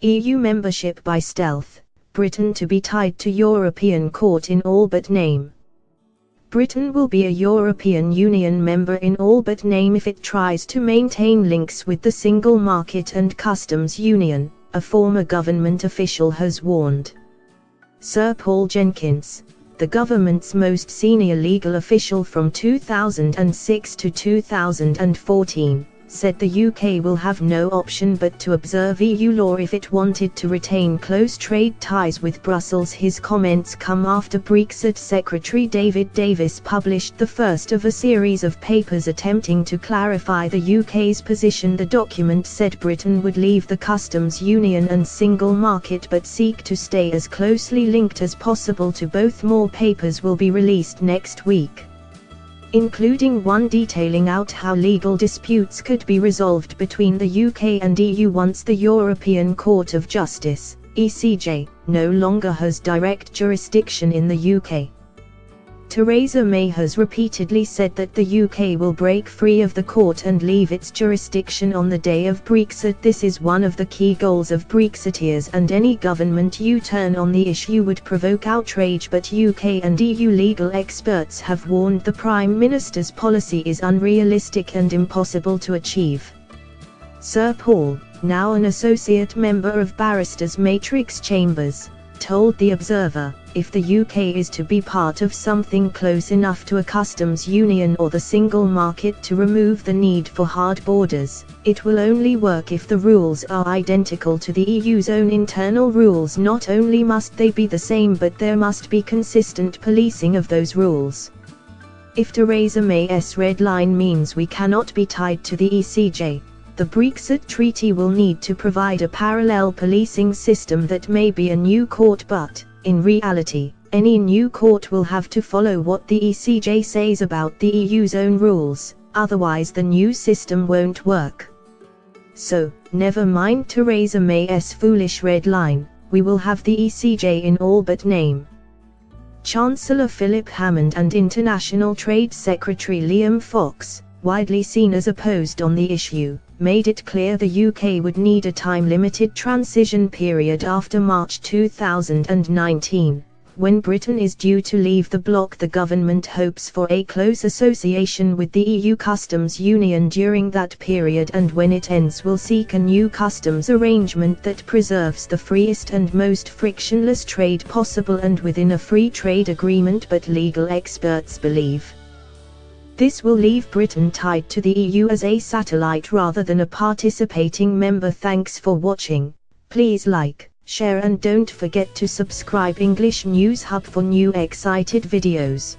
EU membership by stealth, Britain to be tied to European Court in all but name. Britain will be a European Union member in all but name if it tries to maintain links with the single market and customs union, a former government official has warned. Sir Paul Jenkins, the government's most senior legal official from 2006 to 2014, said the UK will have no option but to observe EU law if it wanted to retain close trade ties with Brussels. His comments come after Brexit Secretary David Davis published the first of a series of papers attempting to clarify the UK's position. The document said Britain would leave the customs union and single market but seek to stay as closely linked as possible to both. More papers will be released next week, including one detailing out how legal disputes could be resolved between the UK and EU once the European Court of Justice, ECJ, no longer has direct jurisdiction in the UK. Theresa May has repeatedly said that the UK will break free of the court and leave its jurisdiction on the day of Brexit. This is one of the key goals of Brexiteers, and any government U-turn on the issue would provoke outrage, but UK and EU legal experts have warned the Prime Minister's policy is unrealistic and impossible to achieve. Sir Paul, now an associate member of Barristers Matrix Chambers, told The Observer, if the UK is to be part of something close enough to a customs union or the single market to remove the need for hard borders, it will only work if the rules are identical to the EU's own internal rules. Not only must they be the same, but there must be consistent policing of those rules. If Theresa May's red line means we cannot be tied to the ECJ, the Brexit Treaty will need to provide a parallel policing system that may be a new court, but, in reality, any new court will have to follow what the ECJ says about the EU's own rules, otherwise the new system won't work. So, never mind Theresa May's foolish red line, we will have the ECJ in all but name. Chancellor Philip Hammond and International Trade Secretary Liam Fox, widely seen as opposed on the issue, made it clear the UK would need a time-limited transition period after March 2019, when Britain is due to leave the bloc. The government hopes for a close association with the EU customs union during that period, and when it ends will seek a new customs arrangement that preserves the freest and most frictionless trade possible and within a free trade agreement. But legal experts believe this will leave Britain tied to the EU as a satellite rather than a participating member. Thanks for watching. Please like, share and don't forget to subscribe English News Hub for new excited videos.